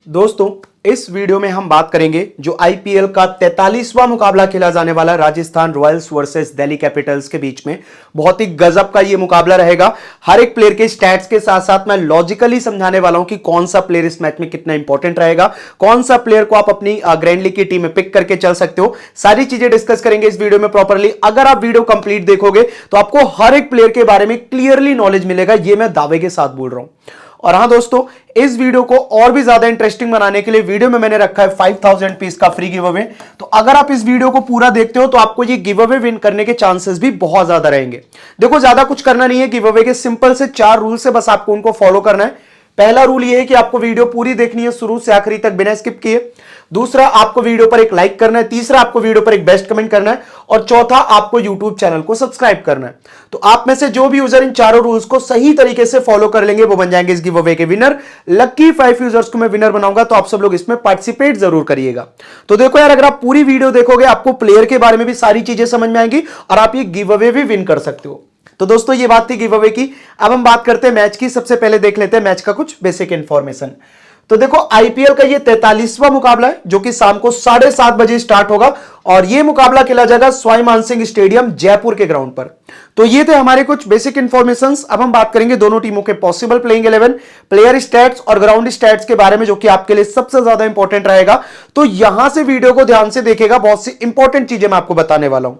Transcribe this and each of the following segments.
दोस्तों इस वीडियो में हम बात करेंगे जो आईपीएल का 43वां मुकाबला खेला जाने वाला है Rajasthan Royals versus Delhi Capitals के बीच में। बहुत ही गजब का ये मुकाबला रहेगा। हर एक प्लेयर के स्टैट्स के साथ साथ मैं लॉजिकली समझाने वाला हूं कि कौन सा प्लेयर इस मैच में कितना इंपॉर्टेंट रहेगा, कौन सा प्लेयर को आप अपनी ग्रैंड लीग की टीम में पिक करके चल सकते हो। सारी चीजें डिस्कस करेंगे इस वीडियो में प्रॉपरली। अगर आप वीडियो कंप्लीट देखोगे तो आपको हर एक प्लेयर के बारे में क्लियरली नॉलेज मिलेगा, ये मैं दावे के साथ बोल रहा हूं। और हां दोस्तों, इस वीडियो को और भी ज्यादा इंटरेस्टिंग बनाने के लिए वीडियो में मैंने रखा है 5000 पीस का फ्री गिव अवे। तो अगर आप इस वीडियो को पूरा देखते हो तो आपको ये गिव अवे विन करने के चांसेस भी बहुत ज्यादा रहेंगे। देखो, ज्यादा कुछ करना नहीं है गिव अवे के, सिंपल से 4 रूल से बस आपको उनको फॉलो करना है। पहला रूल ये है कि आपको वीडियो पूरी देखनी है शुरू से आखिरी तक बिना स्किप किए। दूसरा, आपको वीडियो पर एक लाइक करना है। तीसरा, आपको वीडियो पर एक बेस्ट कमेंट करना है। और चौथा, आपको यूट्यूब चैनल को सब्सक्राइब करना है। तो आप में से जो भी यूजर इन चारों रूल्स को सही तरीके से फॉलो कर लेंगे वो बन जाएंगे इस गिव अवे के विनर। लकी 5 यूजर्स को मैं विनर बनाऊंगा, तो आप सब लोग इसमें पार्टिसिपेट जरूर करिएगा। तो देखो यार, अगर आप पूरी वीडियो देखोगे आपको प्लेयर के बारे में भी सारी चीजें समझ में आएंगी और आप ये गिव अवे भी विन कर सकते हो। तो दोस्तों, ये बात थी गिव अवे की। अब हम बात करते हैं मैच की। सबसे पहले देख लेते हैं मैच का कुछ बेसिक इंफॉर्मेशन। तो देखो, आईपीएल का ये 43वां मुकाबला है जो कि शाम को 7:30 बजे स्टार्ट होगा और ये मुकाबला खेला जाएगा सवाई मानसिंह स्टेडियम जयपुर के ग्राउंड पर। तो ये थे हमारे कुछ बेसिक इंफॉर्मेशंस। अब हम बात करेंगे दोनों टीमों के पॉसिबल प्लेइंग 11, प्लेयर स्टैट्स और ग्राउंड स्टैट्स के बारे में, जो कि आपके लिए सबसे ज्यादा इंपॉर्टेंट रहेगा। तो यहां से वीडियो को ध्यान से देखेगा, बहुत सी इंपॉर्टेंट चीजें मैं आपको बताने वाला हूं।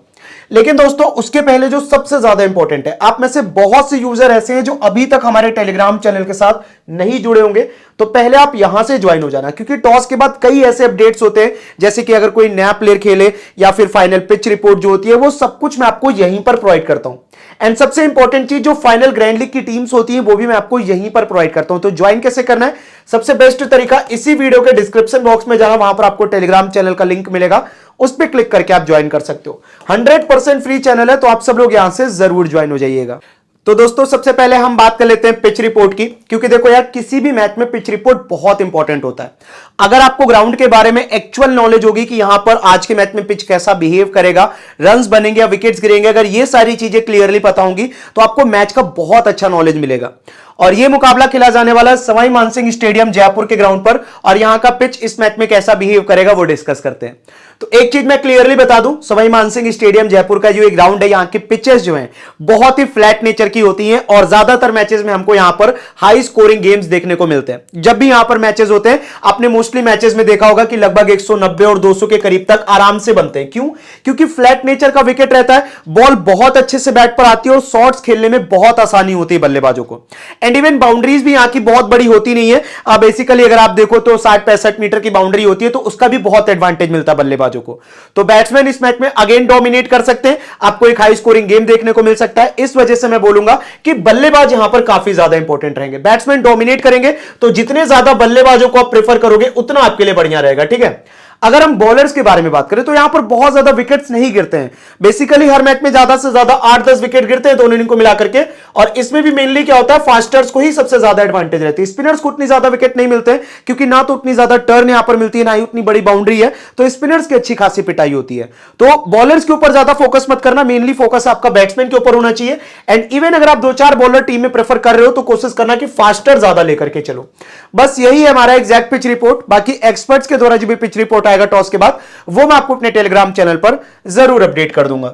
लेकिन दोस्तों, उसके पहले जो सबसे ज्यादा इंपॉर्टेंट है, आप में से बहुत से यूजर ऐसे हैं जो अभी तक हमारे टेलीग्राम चैनल के साथ नहीं जुड़े होंगे। तो पहले आप यहां से ज्वाइन हो जाना, क्योंकि टॉस के बाद कई ऐसे अपडेट्स होते हैं, जैसे कि अगर कोई नया प्लेयर खेले या फिर फाइनल पिच रिपोर्ट जो होती है, वो सब कुछ मैं आपको यहीं पर प्रोवाइड करता हूं। एंड सबसे इंपॉर्टेंट चीज, जो फाइनल ग्रैंड लीग की टीम्स होती हैं वो भी मैं आपको यहीं पर प्रोवाइड करता हूं। तो ज्वाइन कैसे करना है? सबसे बेस्ट तरीका, इसी वीडियो के डिस्क्रिप्शन बॉक्स में जाना, वहां पर आपको टेलीग्राम चैनल का लिंक मिलेगा, उस पर क्लिक करके आप ज्वाइन कर सकते हो। 100% फ्री चैनल है, तो आप सब लोग यहां से जरूर ज्वाइन हो जाइएगा। तो दोस्तों, सबसे पहले हम बात कर लेते हैं पिच रिपोर्ट की, क्योंकि देखो यार, किसी भी मैच में पिच रिपोर्ट बहुत इंपॉर्टेंट होता है। अगर आपको ग्राउंड के बारे में एक्चुअल नॉलेज होगी कि यहां पर आज के मैच में पिच कैसा बिहेव करेगा, रन्स बनेंगे या विकेट्स गिरेंगे, अगर ये सारी चीजें क्लियरली पता होंगी तो आपको मैच का बहुत अच्छा नॉलेज मिलेगा। और यह मुकाबला खेला जाने वाला है सवाई मानसिंह स्टेडियम जयपुर के ग्राउंड पर, और यहां का पिच इस मैच में कैसा बिहेव करेगा वो डिस्कस करते हैं। तो एक चीज मैं क्लियरली बता दूं, सवाई मानसिंह स्टेडियम जयपुर का जो ग्राउंड है, यहां की पिचेस जो हैं बहुत ही फ्लैट नेचर की होती हैं और ज्यादातर मैचेस में हमको यहां पर हाई स्कोरिंग गेम्स देखने को मिलते हैं। जब भी यहां पर मैचेस होते हैं, आपने मोस्टली मैचेस में देखा होगा कि लगभग 190 और 200 के करीब तक आराम से बनते हैं। क्यों? क्योंकि फ्लैट नेचर का विकेट रहता है, बॉल बहुत अच्छे से बैट पर आती है और शॉट्स खेलने में बहुत आसानी होती है बल्लेबाजों को। एंड इवन बाउंड्रीज भी यहां की बहुत बड़ी होती नहीं है। बेसिकली अगर आप देखो तो 60-65 मीटर की बाउंड्री होती है, तो उसका भी बहुत एडवांटेज मिलता है बल्लेबाजों को। तो बैट्समैन इस मैच में अगेन डोमिनेट कर सकते हैं, आपको एक हाई स्कोरिंग गेम देखने को मिल सकता है। इस वजह से मैं बोलूंगा कि बल्लेबाज यहां पर काफी ज्यादा इंपॉर्टेंट रहेंगे। बैट्समैन डोमिनेट करेंगे, तो जितने ज्यादा बल्लेबाजों को आप प्रेफर करोगे उतना आपके लिए बढ़िया रहेगा, ठीक है। अगर हम बॉलर्स के बारे में बात करें तो यहां पर बहुत ज्यादा विकेट्स नहीं गिरते हैं। बेसिकली हर मैच में ज्यादा से ज्यादा 8-10 विकेट गिरते हैं दोनों इनिंग को मिलाकर के, और इसमें भी मेनली क्या होता है, फास्टर्स को ही सबसे ज्यादा एडवांटेज रहती है। स्पिनर्स को उतनी ज्यादा विकेट नहीं मिलते हैं, क्योंकि ना तो उतनी ज्यादा टर्न यहां पर मिलती है, ना ही उतनी बड़ी बाउंड्री है, तो स्पिनर्स की अच्छी खासी पिटाई होती है। तो बॉलर्स के ऊपर ज्यादा फोकस मत करना, मेनली फोकस आपका बैट्समैन के ऊपर होना चाहिए। एंड इवन अगर आप 2-4 बॉलर टीम में प्रेफर कर रहे हो तो कोशिश करना कि फास्टर ज्यादा लेकर के चलो। बस यही है हमारा एग्जैक्ट पिच रिपोर्ट। बाकी एक्सपर्ट्स के द्वारा जो भी पिच रिपोर्ट आएगा टॉस के बाद, वो मैं आपको अपने टेलीग्राम चैनल पर जरूर अपडेट कर दूंगा।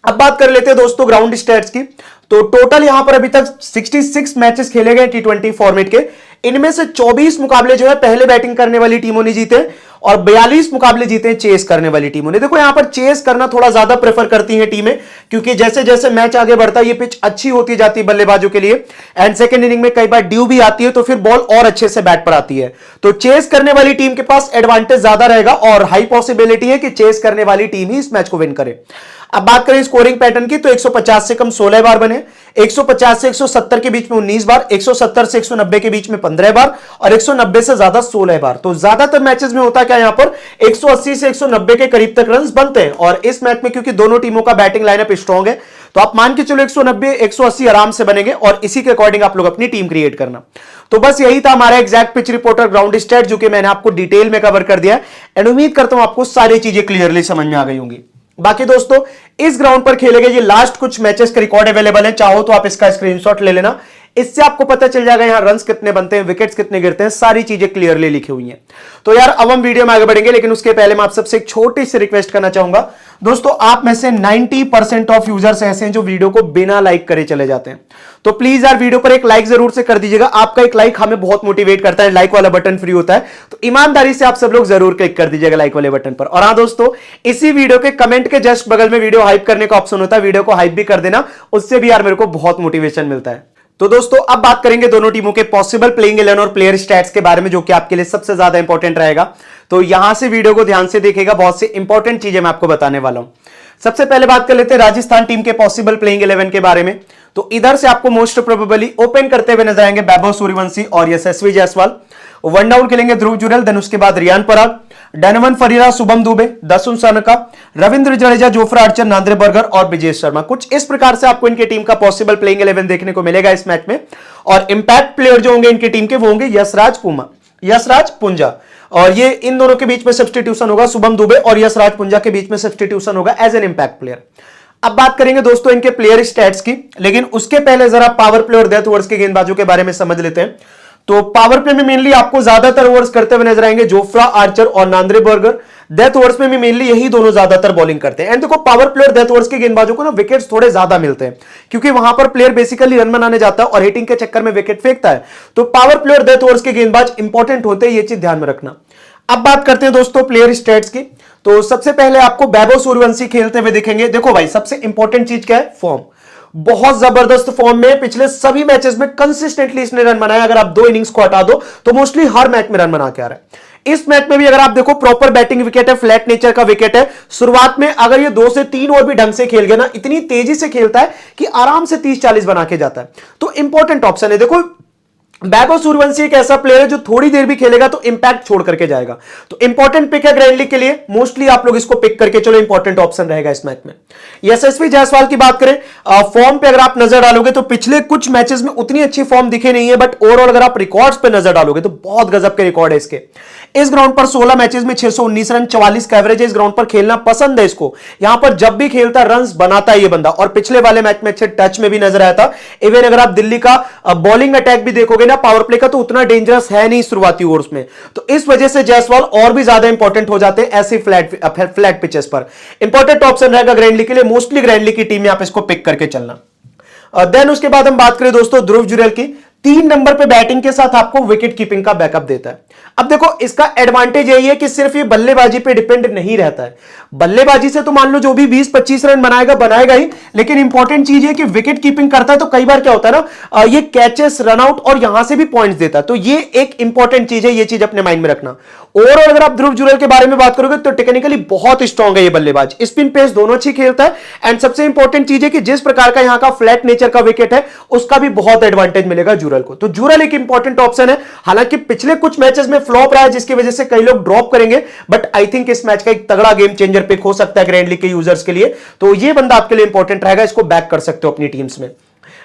अब बात कर लेते हैं दोस्तों ग्राउंड स्टैट्स की। तो टोटल यहां पर अभी तक 66 मैचेस खेले गए T20 फॉर्मेट के। इनमें से 24 मुकाबले जो है पहले बैटिंग करने वाली टीमों ने जीते और 42 मुकाबले जीते हैं चेस करने वाली टीमों ने। देखो, यहां पर चेस करना थोड़ा ज्यादा प्रेफर करती हैं टीमें, क्योंकि जैसे जैसे मैच आगे बढ़ता है ये पिच अच्छी होती जाती है बल्लेबाजों के लिए। एंड सेकंड इनिंग में कई बार ड्यू भी आती है, तो फिर बॉल और अच्छे से बैट पर आती है। तो चेस करने वाली टीम के पास एडवांटेज ज्यादा रहेगा और हाई पॉसिबिलिटी है कि चेस करने वाली टीम ही इस मैच को विन करे। अब बात करें स्कोरिंग पैटर्न की, तो 150 से कम 16 बार बने, 150 से 170 के बीच में 19 बार, 170 से 190 के बीच में 15 बार और 190 से ज्यादा 16 बार। तो ज्यादातर मैचेस में होता क्या, यहां पर 180 से 190 के करीब तक रन्स बनते हैं। और इस मैच में क्योंकि दोनों टीमों का बैटिंग लाइनअप स्ट्रांग है, तो आप मान के चलो 190 180 आराम से बनेंगे, और इसी के अकॉर्डिंग आप लोग अपनी टीम क्रिएट करना। तो बस यही था हमारा exact pitch reporter ground stat, जो कि मैंने आपको डिटेल में कवर कर दिया। एंड उम्मीद करता हूं आपको सारी चीजें क्लियरली समझ में आ गई होंगी। बाकी दोस्तों, इस ग्राउंड पर खेले गए ये लास्ट कुछ मैचेस के रिकॉर्ड अवेलेबल है, चाहो तो आप इसका स्क्रीनशॉट ले लेना। इससे आपको पता चल जाएगा यहां रन्स कितने बनते हैं, विकेट्स कितने गिरते हैं, सारी चीजें क्लियरली लिखी हुई हैं। तो यार अब हम वीडियो में आगे बढ़ेंगे, लेकिन उसके पहले मैं आप सबसे एक छोटी सी रिक्वेस्ट करना चाहूंगा। दोस्तों आप में से 90% ऑफ यूजर्स ऐसे हैं जो वीडियो को बिना लाइक करे चले जाते हैं, तो प्लीज यार वीडियो पर एक लाइक जरूर से कर दीजिएगा। आपका एक लाइक हमें बहुत मोटिवेट करता है, लाइक वाला बटन फ्री होता है, तो ईमानदारी से आप सब लोग जरूर क्लिक कर दीजिएगा लाइक वाले बटन पर। और हाँ दोस्तों, इसी वीडियो के कमेंट के जस्ट बगल में वीडियो हाइप करने का ऑप्शन होता है, वीडियो को हाइप भी कर देना, उससे भी यार मेरे को बहुत मोटिवेशन मिलता है। तो दोस्तों अब बात करेंगे दोनों टीमों के पॉसिबल प्लेइंग 11 और प्लेयर स्टैट्स के बारे में, जो कि आपके लिए सबसे ज्यादा इंपॉर्टेंट रहेगा। तो यहां से वीडियो को ध्यान से देखिएगा, बहुत सी इंपॉर्टेंट चीजें मैं आपको बताने वाला हूं। सबसे पहले बात कर लेते हैं राजस्थान टीम के पॉसिबल प्लेइंग 11 के बारे में। तो इधर से आपको मोस्ट प्रोबेबली ओपन करते हुए नजर आएंगे वैभव सूर्यवंशी और यशस्वी जायसवाल। वन डाउन खेलेंगे ध्रुव जुरैल, देन उसके बाद Riyan Parag, Donovan Ferreira, Shubham Dube, Dasun Shanaka, Ravindra Jadeja, Jofra Archer, Nandre Burger और विजेश शर्मा। कुछ इस प्रकार से आपको इनकी टीम का पॉसिबल प्लेइंग 11 देखने को मिलेगा इस मैच में। और इंपैक्ट प्लेयर जो होंगे इनकी टीम के वो होंगे यशराज पुंजा, और ये इन दोनों के बीच में सब्स्टिट्यूशन होगा, शुभम दुबे और यशराज पुंजा के बीच में सब्स्टिट्यूशन होगा एज एन इंपैक्ट प्लेयर। अब बात करेंगे दोस्तों इनके प्लेयर स्टैट्स की, लेकिन उसके पहले जरा पावर प्ले और डेथ ओवर्स के गेंदबाजों के बारे में समझ लेते हैं। तो पावर प्ले में मेनली आपको ज्यादातर ओवर्स करते हुए नजर आएंगे जोफ्रा आर्चर और नांद्रे बर्गर। डेथ ओवर्स में भी मेनली यही दोनों ज्यादातर बॉलिंग करते हैं। एंड देखो पावर प्ले और डेथ ओवर्स के गेंदबाजों को ना विकेट्स थोड़े ज्यादा मिलते हैं, क्योंकि वहां पर प्लेयर बेसिकली रन बनाने जाता है और हिटिंग के चक्कर में विकेट फेंकता है। तो पावर प्ले और डेथ ओवर्स के गेंदबाज इंपॉर्टेंट होते हैं, ये चीज ध्यान में रखना। अब बात करते हैं दोस्तों प्लेयर स्टैट्स की। तो सबसे पहले आपको वैभव सूर्यवंशी खेलते हुए दिखेंगे। देखो भाई सबसे इंपॉर्टेंट चीज क्या है, फॉर्म। बहुत जबरदस्त फॉर्म में पिछले सभी मैचेस में कंसिस्टेंटली इसने रन बनाया। अगर आप 2 इनिंग्स को हटा दो तो मोस्टली हर मैच में रन बना के आ रहा है। इस मैच में भी अगर आप देखो प्रॉपर बैटिंग विकेट है, फ्लैट नेचर का विकेट है। शुरुआत में अगर ये 2 से 3 और भी ढंग से खेल गया ना, इतनी तेजी से खेलता है कि आराम से 30-40 बना के जाता है। तो इंपॉर्टेंट ऑप्शन है। देखो वैभव सूर्यवंशी एक ऐसा प्लेयर है जो थोड़ी देर भी खेलेगा तो इंपैक्ट छोड़ करके जाएगा। तो इंपॉर्टेंट पिक है ग्रैंड लीग के लिए, मोस्टली आप लोग इसको पिक करके चलो, इंपॉर्टेंट ऑप्शन रहेगा इस मैच में। यशस्वी जायसवाल की बात करें, फॉर्म पे अगर आप नजर डालोगे तो पिछले कुछ मैचेस में उतनी अच्छी फॉर्म दिखे नहीं है, बट ओवरऑल अगर आप रिकॉर्ड्स पे नजर डालोगे तो बहुत गजब के रिकॉर्ड है इसके। इस ग्राउंड पर 16 मैचेस में 619 रन, 44 का एवरेज है। इस ग्राउंड पर खेलना पसंद है इसको, यहां पर जब भी खेलता रन बनाता है ये बंदा। और पिछले वाले मैच में अच्छे टच में भी नजर आया था। इवन अगर आप दिल्ली का बॉलिंग अटैक भी देखोगे ना पावर प्ले का, तो उतना डेंजरस है नहीं शुरुआती ओवर्स में। तो इस वजह से जायसवाल और भी ज्यादा इंपॉर्टेंट हो जाते हैं ऐसे फ्लैट पिचेस पर। इंपॉर्टेंट ऑप्शन रहेगा ग्रैंड लीग के लिए, मोस्टली ग्रैंड लीग की टीम में आप इसको पिक करके चलना। देन उसके बाद हम बात करें दोस्तों ध्रुव जुरैल की। 3 नंबर पे बैटिंग के साथ आपको विकेट कीपिंग का बैकअप देता है। अब देखो इसका एडवांटेज यही है कि सिर्फ ये बल्लेबाजी पे डिपेंड नहीं रहता है। बल्लेबाजी से तो मान लो जो भी 20-25 रन बनाएगा ही, लेकिन इंपॉर्टेंट चीज है कि विकेट कीपिंग करता है। तो कई बार क्या होता है ना, ये कैचेस, रनआउट और यहां से भी पॉइंट्स देता है। तो ये एक इंपॉर्टेंट चीज है, ये चीज अपने माइंड में रखना। ओवरऑल अगर आप ध्रुव जुरैल के बारे में बात करोगे तो टेक्निकली बहुत स्ट्रॉन्ग है ये बल्लेबाज, स्पिन पेस दोनों अच्छी खेलता है। एंड सबसे इंपॉर्टेंट चीज है कि जिस प्रकार का यहां का फ्लैट नेचर का विकेट है, उसका भी बहुत एडवांटेज मिलेगा जुरैल को। तो जुरैल एक इंपॉर्टेंट ऑप्शन है। हालांकि पिछले कुछ मैचेस में फ्लॉप रहा है, जिसकी वजह से कई लोग ड्रॉप करेंगे, बट आई थिंक इस मैच का एक तगड़ा गेम चेंजर पिक हो सकता है ग्रैंड लीग के यूजर्स के लिए। तो ये बंदा आपके लिए इंपॉर्टेंट रहेगा, इसको बैक कर सकते हो अपनी टीम्स में।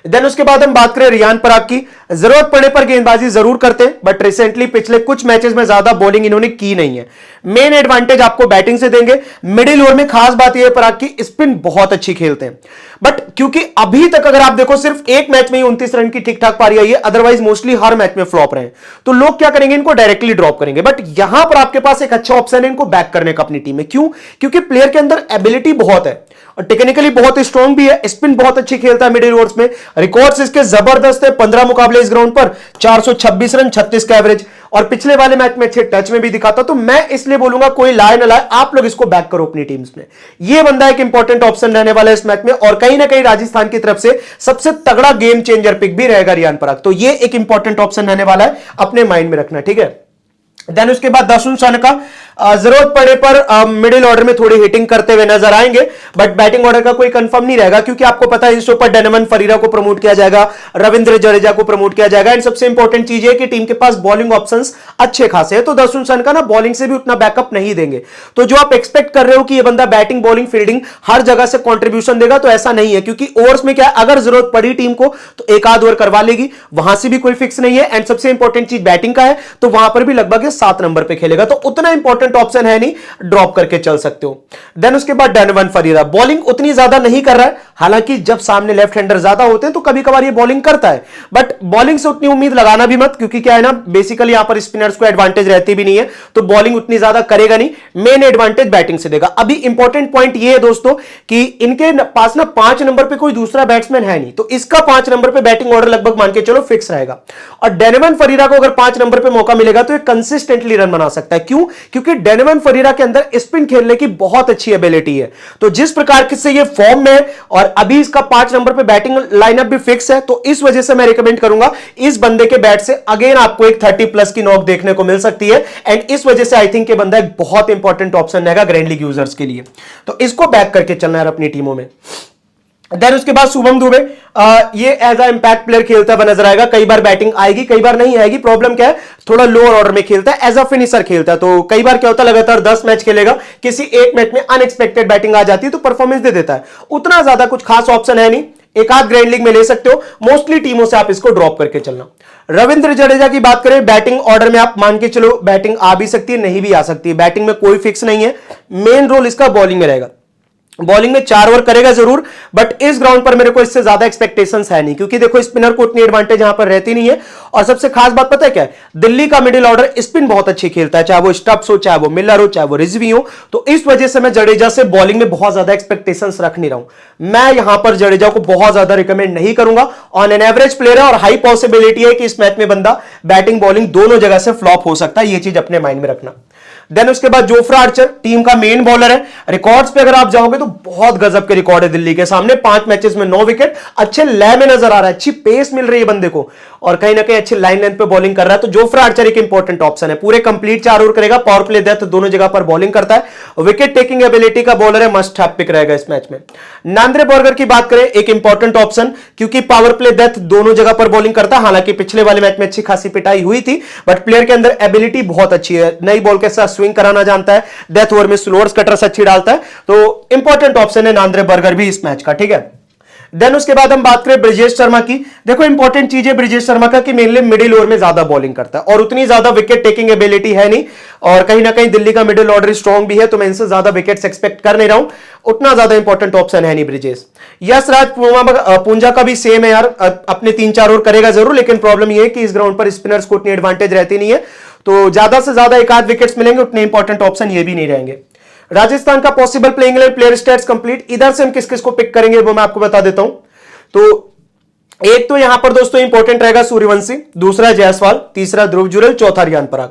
देन उसके बाद हम बात करें रियान पराग की। जरूरत पड़ने पर गेंदबाजी जरूर करते हैं, बट रिसेंटली पिछले कुछ मैचेस में ज्यादा बॉलिंग इन्होंने की नहीं है। मेन एडवांटेज आपको बैटिंग से देंगे। मिडिल ओवर में खास बात यह है पराग की स्पिन बहुत अच्छी खेलते हैं, बट क्योंकि अभी तक अगर आप देखो सिर्फ एक मैच में ही 29 रन की ठीक ठाक पारी आई है, अदरवाइज मोस्टली हर मैच में फ्लॉप रहे, तो लोग क्या करेंगे, इनको डायरेक्टली ड्रॉप करेंगे। बट यहां पर आपके पास एक अच्छा ऑप्शन है इनको बैक करने का अपनी टीम में। क्यों? क्योंकि प्लेयर के अंदर एबिलिटी बहुत है और टेक्निकली बहुत स्ट्रॉन्ग भी है, स्पिन बहुत अच्छी खेलता है मिडिल ओवर्स में। रिकॉर्ड्स इसके जबरदस्त है, 15 मुकाबले इस ग्राउंड पर, 426 रन, 36 का एवरेज, और पिछले वाले मैच में अच्छे टच में भी दिखाता। तो मैं इसलिए बोलूंगा कोई लाए ना लाए, आप लोग इसको बैक करो अपनी टीम्स में। यह बंदा एक इंपॉर्टेंट ऑप्शन रहने वाला है इस मैच में, और कहीं ना कहीं राजस्थान की तरफ से सबसे तगड़ा गेम चेंजर पिक भी रहेगा रियान पराग। तो यह एक इंपॉर्टेंट ऑप्शन रहने वाला है, अपने माइंड में रखना, ठीक है। देन उसके बाद दासुन सानका जरूरत पड़े पर मिडिल ऑर्डर में थोड़ी हिटिंग करते हुए नजर आएंगे, बट बैटिंग ऑर्डर का कोई कंफर्म नहीं रहेगा, क्योंकि आपको पता है इसके ऊपर डोनोवन फरीरा को प्रमोट किया जाएगा, रविंद्र जडेजा को प्रमोट किया जाएगा। एंड सबसे इंपॉर्टेंट चीज है कि टीम के पास बॉलिंग ऑप्शंस अच्छे खासे हैं, तो दासुन सानका ना बॉलिंग से भी उतना बैकअप नहीं देंगे। तो जो आप एक्सपेक्ट कर रहे हो कि ये बंदा बैटिंग, बॉलिंग, फील्डिंग हर जगह से कॉन्ट्रीब्यूशन देगा, तो ऐसा नहीं है, क्योंकि ओवर्स में क्या है, अगर जरूरत पड़ी टीम को तो एक आध ओवर करवा लेगी, वहां से भी कोई फिक्स नहीं है। एंड सबसे इंपॉर्टेंट चीज बैटिंग का है, तो वहां पर भी लगभग 7 नंबर पे खेलेगा। तो उतना इंपॉर्टेंट इंपॉर्टेंट ऑप्शन है नहीं, ड्रॉप करके चल सकते हो। देन उसके बाद डोनोवन फरीरा बॉलिंग उतनी ज्यादा नहीं कर रहा है, हालांकि जब सामने लेफ्ट हैंडर ज्यादा होते हैं तो कभी कभार ये बॉलिंग करता है, बट बॉलिंग से उतनी उम्मीद लगाना भी मत, क्योंकि क्या है ना, बेसिकली यहां पर स्पिनर्स को एडवांटेज रहती भी नहीं है, तो बॉलिंग उतनी ज्यादा करेगा नहीं, मेन एडवांटेज बैटिंग से देगा। अभी इंपॉर्टेंट पॉइंट ये है दोस्तों कि इनके पास ना 5 नंबर पे कोई दूसरा बैट्समैन है नहीं, तो इसका 5 नंबर पे बैटिंग ऑर्डर लगभग मान के चलो फिक्स रहेगा। और डोनोवन फरीरा को अगर 5 नंबर पे मौका मिलेगा तो ये कंसिस्टेंटली रन बना सकता है। क्यों? क्योंकि डोनोवन फरीरा के अंदर स्पिन खेलने की बहुत अच्छी एबिलिटी है। तो जिस प्रकार से ये फॉर्म में और अभी इसका 5 नंबर पे बैटिंग लाइनअप भी फिक्स है, तो इस वजह से मैं रिकमेंड करूंगा इस बंदे के बैट से अगेन आपको एक 30+ की नॉक देखने को मिल सकती है, एंड इस वजह से आई थिंक ये बंदा एक बहुत इंपॉर्टेंट ऑप्शन रहेगा ग्रैंड लीग यूजर्स के लिए, तो इसको बैक करके चलना है अपनी टीमों में। देन उसके बाद शुभम दुबे, ये एज अ इंपैक्ट प्लेयर खेलता हुआ नजर आएगा, कई बार बैटिंग आएगी कई बार नहीं आएगी, प्रॉब्लम क्या है, थोड़ा लोअर ऑर्डर में खेलता है, एज अ फिनिशर खेलता है, तो कई बार क्या होता है लगातार 10 मैच खेलेगा, किसी एक मैच में अनएक्सपेक्टेड बैटिंग आ जाती है तो परफॉर्मेंस दे देता है, उतना ज्यादा कुछ खास ऑप्शन है नहीं, एक आध ग्रैंड लीग में ले सकते हो, मोस्टली टीमों से आप इसको ड्रॉप करके चलना। रविंद्र जडेजा की बात करें, बैटिंग ऑर्डर में आप मान के चलो बैटिंग आ भी सकती है नहीं भी आ सकती है, बैटिंग में कोई फिक्स नहीं है, मेन रोल इसका बॉलिंग में रहेगा, बॉलिंग में 4 ओवर करेगा जरूर, बट इस ग्राउंड पर मेरे को इससे ज्यादा एक्सपेक्टेशंस है नहीं, क्योंकि देखो स्पिनर को उतनी एडवांटेज यहां पर रहती नहीं है, और सबसे खास बात पता है क्या है, दिल्ली का मिडिल ऑर्डर स्पिन बहुत अच्छी खेलता है, चाहे वो स्टब्स हो, चाहे वो मिलर हो, चाहे वो रिजवी हो, तो इस वजह से मैं जडेजा से बॉलिंग में बहुत ज्यादा एक्सपेक्टेशंस रख नहीं रहा हूं, मैं यहां पर जडेजा को बहुत ज्यादा रिकमेंड नहीं करूंगा। ऑन एन एवरेज प्लेयर है और हाई पॉसिबिलिटी है कि इस मैच में बंदा बैटिंग बॉलिंग दोनों जगह से फ्लॉप हो सकता है, यह चीज अपने माइंड में रखना। देन उसके बाद जोफ्रा आर्चर टीम का मेन बॉलर है, रिकॉर्ड्स पे अगर आप जाओगे तो बहुत गजब के रिकॉर्ड है दिल्ली के सामने, 5 मैचेस में 9 विकेट, अच्छे लय में नजर आ रहा है, अच्छी पेस मिल रही है बंदे को, और कहीं ना कहीं अच्छी लाइन लेंथ पे बॉलिंग कर रहा है, तो जोफ्रा आर्चर एक इंपॉर्टेंट ऑप्शन है, पूरे कंप्लीट 4 ओवर करेगा, पावर प्ले डेथ दोनों जगह पर बॉलिंग करता है, विकेट टेकिंग एबिलिटी का बॉलर है, मस्ट हैव पिक रहेगा इस मैच में। नांद्रे बर्गर की बात करें, एक इंपॉर्टेंट ऑप्शन, क्योंकि पावर प्ले डेथ दोनों जगह पर बॉलिंग करता है, हालांकि पिछले वाले मैच में अच्छी खासी पिटाई हुई थी, बट प्लेयर के अंदर एबिलिटी बहुत अच्छी है, नई बॉल के साथ स्विंग कराना जानता है, डेथ ओवर में स्लोअर्स कटर्स अच्छी डालता है, तो इंपॉर्टेंट ऑप्शन है नांद्रे बर्गर भी इस मैच का, ठीक है। देन उसके बाद हम बात करें ब्रिजेश शर्मा की, देखो इंपॉर्टेंट चीज है ब्रिजेश शर्मा का कि मेनली मिडिल ओवर में ज्यादा बॉलिंग करता है और उतनी ज्यादा विकेट टेकिंग एबिलिटी है नहीं, और कहीं ना कहीं दिल्ली का मिडिल ऑर्डर स्ट्रॉन्ग भी है, तो मैं इनसे ज्यादा विकेट्स एक्सपेक्ट कर नहीं रहा हूं, उतना ज्यादा इंपॉर्टेंट ऑप्शन है नहीं ब्रिजेश। यश राज पूंजा का भी सेम है यार, अपने 3-4 ओवर करेगा जरूर, लेकिन प्रॉब्लम यह है कि इस ग्राउंड पर स्पिनर्स को उतनी एडवांटेज रहती नहीं है, तो ज्यादा से ज्यादा एक आध विकेट्स मिलेंगे, उतने इंपॉर्टेंट ऑप्शन ये भी नहीं रहेंगे। राजस्थान का possible playing player stats complete, इधर से हम किस किस को पिक करेंगे वो मैं आपको बता देता हूं। तो एक तो यहां पर दोस्तों इंपॉर्टेंट रहेगा सूर्यवंशी, दूसरा जायसवाल, तीसरा ध्रुव जुरेल, चौथा रियान पराग,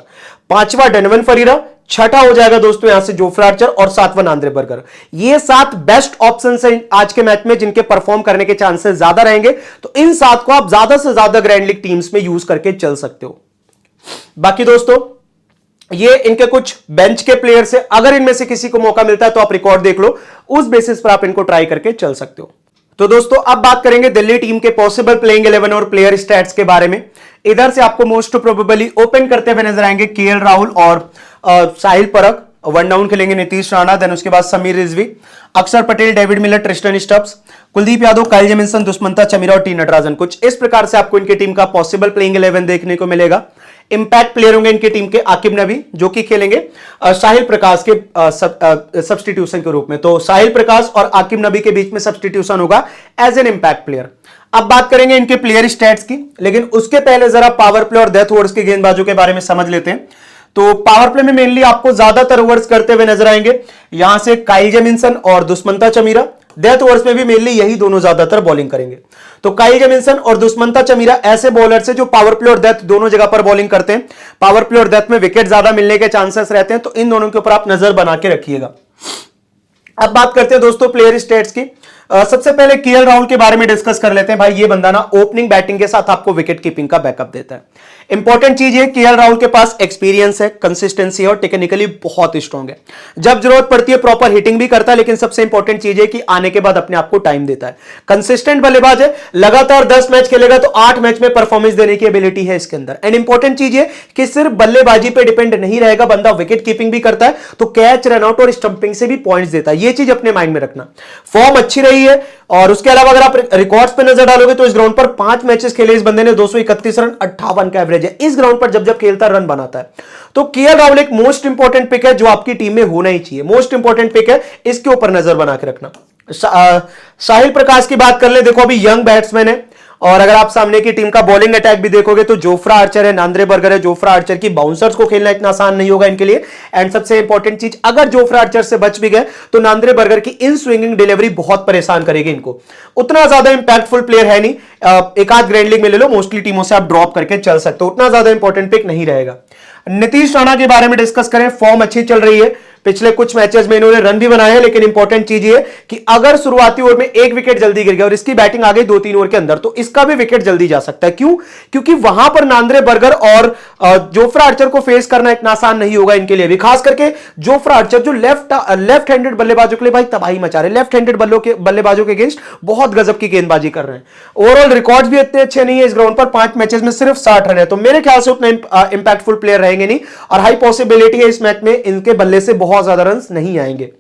पांचवा डोनोवन फरीरा, छठा हो जाएगा दोस्तों यहां से जोफ्रा आर्चर, और सातवां नांद्रे बर्गर। ये 7 बेस्ट ऑप्शंस हैं आज के मैच में जिनके परफॉर्म करने के चांसेस ज्यादा रहेंगे, तो इन 7 को आप ज्यादा से ज्यादा ग्रैंड लीग टीम्स में यूज करके चल सकते हो। बाकी दोस्तों ये इनके कुछ बेंच के प्लेयर से, अगर इनमें से किसी को मौका मिलता है तो आप रिकॉर्ड देख लो, उस बेसिस पर आप इनको ट्राई करके चल सकते हो। तो दोस्तों अब बात करेंगे दिल्ली टीम के पॉसिबल प्लेइंग 11 और प्लेयर स्टैट्स के बारे में। इधर से आपको मोस्ट प्रोबेबली ओपन करते हुए नजर आएंगे केएल राहुल और साहिल परख, वन डाउन खेलेंगे नीतीश राणा, देन उसके बाद समीर रिजवी, अक्षर Patel, David Miller, Tristan Stubbs, Kuldeep Yadav, Kyle Jameson, Dushmantha Chameera और टी नटराजन। कुछ इस प्रकार से आपको इनकी टीम का पॉसिबल प्लेइंग 11 देखने को मिलेगा। इंपैक्ट प्लेयर होंगे इनकी टीम के आकिब नबी, जो कि खेलेंगे साहिल प्रकाश के सब्स्टिट्यूशन के रूप में, तो साहिल प्रकाश और आकिब नबी के बीच में सब्स्टिट्यूशन होगा एज एन इंपैक्ट प्लेयर। अब बात करेंगे इनके प्लेयर स्टैट्स की, लेकिन उसके पहले जरा पावर प्ले और डेथ ओवर्स के गेंदबाजों के बारे में समझ लेते हैं। तो पावर प्ले में मेनली आपको ज्यादातर ओवर्स करते हुए नजर आएंगे यहां से काइल जेमिसन और दुष्मंता चमीरा, डेथ ओवर्स में भी मेनली यही दोनों ज्यादातर बॉलिंग करेंगे। तो काइल जेमिसन और दुष्मंता चमीरा ऐसे बॉलर से जो पावर प्ले और डेथ दोनों जगह पर बॉलिंग करते हैं, पावर प्ले और डेथ में विकेट ज्यादा मिलने के चांसेस रहते हैं, तो इन दोनों के ऊपर आप नजर बना के रखिएगा। अब बात करते हैं दोस्तों प्लेयर स्टेट्स की। सबसे पहले केएल राहुल के बारे में डिस्कस कर लेते हैं। भाई ये बंदा ना ओपनिंग बैटिंग के साथ आपको विकेट कीपिंग का बैकअप देता है। इंपॉर्टेंट चीज है केएल राहुल के पास एक्सपीरियंस है, कंसिस्टेंसी है और टेक्निकली बहुत स्ट्रॉन्ग है। जब जरूरत पड़ती है प्रॉपर हिटिंग भी करता है, लेकिन सबसे इंपॉर्टेंट चीज है कि आने के बाद अपने आप को टाइम देता है। कंसिस्टेंट बल्लेबाज है, लगातार 10 मैच खेलेगा तो 8 मैच में परफॉर्मेंस देने की एबिलिटी है इसके अंदर। एंड इंपॉर्टेंट चीज है कि सिर्फ बल्लेबाजी पे डिपेंड नहीं रहेगा, बंदा विकेट कीपिंग भी करता है, तो कैच, रनआउट और स्टंपिंग से भी पॉइंट्स देता है। ये चीज अपने माइंड में रखना। फॉर्म अच्छी रही रही है। और उसके अलावा अगर आप रिकॉर्ड्स पे नजर डालोगे तो इस ग्राउंड पर 5 मैचेस खेले इस बंदे ने, 231 रन, 58 का एवरेज है। इस ग्राउंड पर जब जब खेलता रन बनाता है। तो केएल राहुल एक मोस्ट इंपॉर्टेंट पिक है जो आपकी टीम में होना ही चाहिए, मोस्ट इंपॉर्टेंट पिक है, इसके ऊपर नजर बना के रखना। साहिल प्रकाश की बात कर ले, देखो अभी यंग बैट्समैन है, और अगर आप सामने की टीम का बॉलिंग अटैक भी देखोगे तो जोफ्रा आर्चर है, नांद्रे बर्गर है। जोफ्रा आर्चर की बाउंसर्स को खेलना इतना आसान नहीं होगा इनके लिए। एंड सबसे इंपॉर्टेंट चीज, अगर जोफ्रा आर्चर से बच भी गए तो नांद्रे बर्गर की इन स्विंगिंग डिलीवरी बहुत परेशान करेगी इनको। उतना ज्यादा इंपैक्टफुल प्लेयर है नहीं, एक आध ग्रैंड लीग में ले लो, मोस्टली टीमों से आप ड्रॉप करके चल सकते हो, उतना ज्यादा इंपॉर्टेंट पिक नहीं रहेगा। नीतीश राणा के बारे में डिस्कस करें, फॉर्म अच्छी चल रही है, पिछले कुछ मैचेस में इन्होंने रन भी बनाए हैं, लेकिन इंपॉर्टेंट चीज ये कि अगर शुरुआती ओवर में एक विकेट जल्दी गिर गया और इसकी बैटिंग आ गई 2-3 ओवर के अंदर, तो इसका भी विकेट जल्दी जा सकता है। क्यों? क्योंकि वहां पर नांद्रे बर्गर और जोफ्रा आर्चर को फेस करना इतना आसान नहीं होगा इनके लिए भी, खास करके जोफ्रा आर्चर जो लेफ्ट हैंडेड बल्लेबाजों के लिए भाई तबाही मचा रहे, लेफ्ट हैंडेड बल्लेबाजों के अगेंस्ट बहुत गजब की गेंदबाजी कर रहे हैं। ओवरऑल रिकॉर्ड्स भी इतने अच्छे नहीं है इस ग्राउंड पर, 5 मैचेस में सिर्फ 60 रन है, तो मेरे ख्याल से उतना इंपैक्टफुल प्लेयर रहेंगे नहीं, और हाई पॉसिबिलिटी है इस मैच में इनके बल्ले से बहुत ज्यादा रन नहीं आएंगे।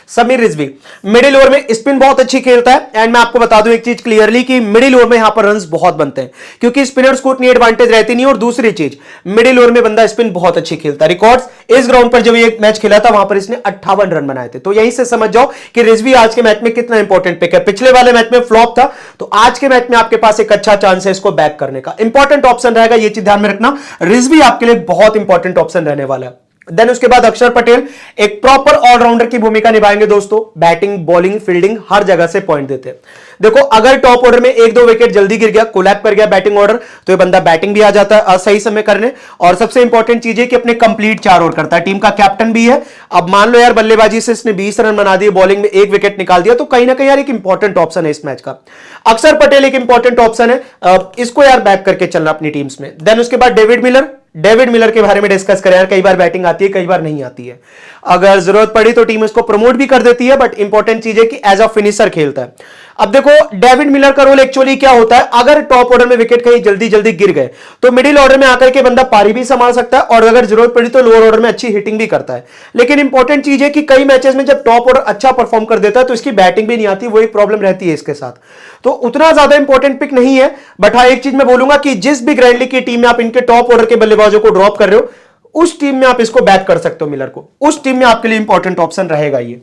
समीर रिजवी मिडिल ओवर में स्पिन बहुत अच्छी खेलता है, एंड मैं आपको बता दूं एक चीज क्लियरली कि मिडिल ओवर में यहां पर रन्स बहुत बनते हैं, क्योंकि स्पिनर्स को उतनी एडवांटेज रहती नहीं। और दूसरी चीज, मिडिल ओवर में बंदा स्पिन बहुत अच्छी खेलता है। रिकॉर्ड्स इस ग्राउंड पर जब ये मैच खेला था वहां पर इसने 58 रन बनाए थे, तो यहीं से समझ जाओ कि रिजवी आज के मैच में कितना इंपॉर्टेंट पिक है। पिछले वाले मैच में फ्लॉप था, तो आज के मैच में आपके पास एक अच्छा चांस है इसको बैक करने का, इंपॉर्टेंट ऑप्शन रहेगा, ये चीज ध्यान में रखना। रिजवी आपके लिए बहुत इंपॉर्टेंट ऑप्शन रहने वाला है। देन उसके बाद अक्षर पटेल एक प्रॉपर ऑलराउंडर की भूमिका निभाएंगे दोस्तों, बैटिंग, बॉलिंग, फील्डिंग हर जगह से पॉइंट देते हैं। देखो अगर टॉप ऑर्डर में 1-2 विकेट जल्दी गिर गया, कोलैप कर गया बैटिंग ऑर्डर, तो ये बंदा बैटिंग भी आ जाता है सही समय करने। और सबसे इंपॉर्टेंट चीज है कि अपने कंप्लीट 4 ओवर करता है, टीम का कैप्टन भी है। अब मान लो यार बल्लेबाजी से इसने 20 रन बना दिए, बॉलिंग में 1 विकेट निकाल दिया, तो कहीं ना कहीं यार एक इंपॉर्टेंट ऑप्शन है इस मैच का। अक्षर पटेल एक इंपॉर्टेंट ऑप्शन है, इसको यार बैक करके चलना अपनी टीम्स में। देन उसके बाद डेविड मिलर के बारे में डिस्कस करें यार, कई बार बैटिंग आती है, कई बार नहीं आती है, अगर जरूरत पड़ी तो टीम इसको प्रमोट भी कर देती है, बट इंपॉर्टेंट चीज है कि एज अ फिनिशर खेलता है। अब देखो डेविड मिलर का रोल एक्चुअली क्या होता है, अगर टॉप ऑर्डर में विकेट कहीं जल्दी जल्दी गिर गए तो मिडिल ऑर्डर में आकर के बंदा पारी भी संभाल सकता है, और अगर जरूरत पड़ी तो लोअर ऑर्डर में अच्छी हिटिंग भी करता है। लेकिन इंपॉर्टेंट चीज है कि कई मैचेस में जब टॉप ऑर्डर अच्छा परफॉर्म कर देता है तो इसकी बैटिंग भी नहीं आती, वो एक प्रॉब्लम रहती है इसके साथ, तो उतना ज्यादा इंपॉर्टेंट पिक नहीं है। बट हाँ एक चीज मैं बोलूंगा कि जिस भी ग्रैंड लीग की टीम में आप इनके टॉप ऑर्डर के बल्लेबाजों को ड्रॉप कर रहे हो, उस टीम में आप इसको बैक कर सकते हो, मिलर को, उस टीम में आपके लिए इंपॉर्टेंट ऑप्शन रहेगा ये।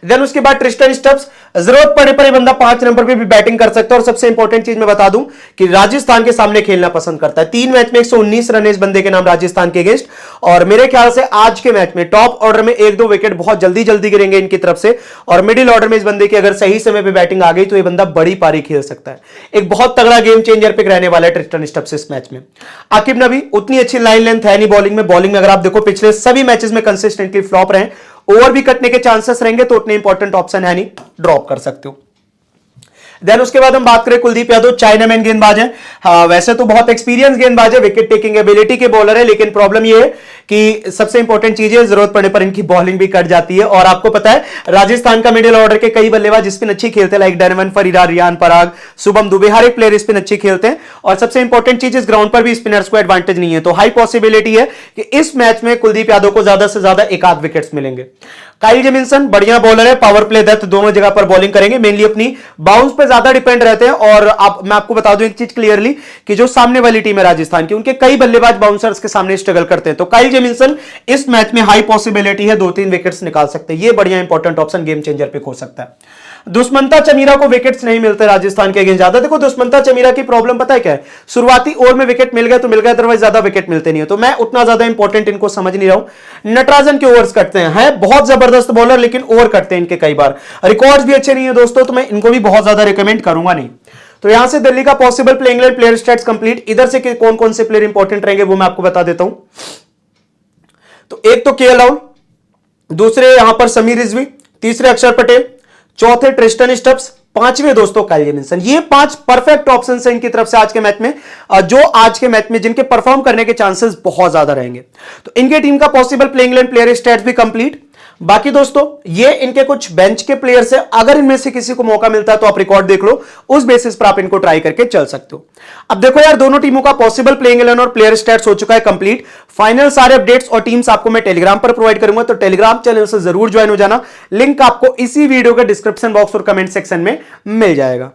देन उसके बाद ट्रिस्टन स्टब्स, जरूरत पड़ने पर बंदा 5 नंबर पे भी बैटिंग कर सकता है। और सबसे इंपॉर्टेंट चीज मैं बता दूं कि राजस्थान के सामने खेलना पसंद करता है। 3 मैच में 119 रन है इस बंदे के नाम राजस्थान के अगेंस्ट, और मेरे ख्याल से आज के मैच में टॉप ऑर्डर में 1-2 विकेट बहुत जल्दी जल्दी गिरेंगे इनकी तरफ से, और मिडिल ऑर्डर में इस बंदे की अगर सही समय पर बैटिंग आ गई तो ये बंदा बड़ी पारी खेल सकता है। एक बहुत तगड़ा गेम चेंजर पिक रहने वाला है ट्रिस्टन स्टब्स इस मैच में। आकिब नबी उतनी अच्छी लाइन लेंथ है नहीं बॉलिंग में अगर आप देखो पिछले सभी मैचेस में कंसिस्टेंटली फ्लॉप रहे, ओवर भी कटने के चांसेस रहेंगे, तो उतने इंपॉर्टेंट ऑप्शन है नहीं, ड्रॉप कर सकते हो। देन उसके बाद हम बात करें कुलदीप यादव, चाइनामैन गेंदबाज है। हाँ वैसे तो बहुत एक्सपीरियंस गेंदबाज है, विकेट टेकिंग एबिलिटी के बॉलर है, लेकिन प्रॉब्लम ये है कि सबसे इंपॉर्टेंट चीज है जरूरत पड़ने पर इनकी बॉलिंग भी कट जाती है। और आपको पता है राजस्थान का मिडिल ऑर्डर के कई बल्लेबाज स्पिन अच्छी खेलते हैं, लाइक डरमन फरीदा, रियान पराग, शुभम दुबे, हर एक प्लेयर स्पिन अच्छी खेलते हैं। और सबसे इंपॉर्टेंट चीज इस ग्राउंड पर भी स्पिनर्स को एडवांटेज नहीं है, तो हाई पॉसिबिलिटी है कि इस मैच में कुलदीप यादव को ज्यादा से ज्यादा 1-8 विकेट्स मिलेंगे। काइल जेमिसन बढ़िया बॉलर है, पावर प्ले डेप्थ दोनों जगह पर बॉलिंग करेंगे, मेनली अपनी बाउंस पे ज्यादा डिपेंड रहते हैं। और मैं आपको बता दूं एक चीज क्लियरली कि जो सामने वाली टीम है राजस्थान की, उनके कई बल्लेबाज बाउंसर्स के सामने स्ट्रगल करते हैं, तो काइल जेमिसन इस मैच में हाई पॉसिबिलिटी है 2-3 विकेट्स निकाल सकते हैं, ये बढ़िया इंपॉर्टेंट ऑप्शन गेम चेंजर पे हो सकता है। दुष्मंता चमीरा को विकेट्स नहीं मिलते राजस्थान के अगेंस्ट ज्यादा। देखो दुष्मंता चमीरा की प्रॉब्लम पता है क्या है, शुरुआती ओवर में विकेट मिल गए तो मिल गए, अदरवाइज ज्यादा विकेट मिलते नहीं है, तो मैं उतना ज्यादा इंपॉर्टेंट इनको समझ नहीं रहा हूं। नटराजन के ओवर्स कटते हैं, बहुत जबरदस्त बॉलर, लेकिन ओवर कटते हैं इनके कई बार, रिकॉर्ड्स भी अच्छे नहीं है दोस्तों, तो मैं इनको भी बहुत ज्यादा रिकमेंड करूंगा नहीं। तो यहां से दिल्ली का possible play England player stats complete, इधर से कौन कौन से प्लेयर इंपॉर्टेंट रहेंगे वो मैं आपको बता देता हूं। तो एक तो केएल राहुल, दूसरे यहां पर समीर रिजवी, तीसरे अक्षर पटेल, चौथे ट्रिस्टन स्टब्स, पांचवें दोस्तों काइल जेमिसन। ये 5 परफेक्ट ऑप्शन है इनकी तरफ से आज के मैच में, जो आज के मैच में जिनके परफॉर्म करने के चांसेस बहुत ज्यादा रहेंगे। तो इनके टीम का possible play England player stats भी कंप्लीट। बाकी दोस्तों ये इनके कुछ बेंच के प्लेयर्स है, अगर इनमें से किसी को मौका मिलता है तो आप रिकॉर्ड देख लो, उस बेसिस पर आप इनको ट्राई करके चल सकते हो। अब देखो यार, दोनों टीमों का पॉसिबल प्लेइंग 11 और प्लेयर स्टैट्स हो चुका है कंप्लीट। फाइनल सारे अपडेट्स और टीम्स आपको मैं टेलीग्राम पर प्रोवाइड करूंगा, तो टेलीग्राम चैनल से जरूर ज्वाइन हो जाना। लिंक आपको इसी वीडियो के डिस्क्रिप्शन बॉक्स और कमेंट सेक्शन में मिल जाएगा।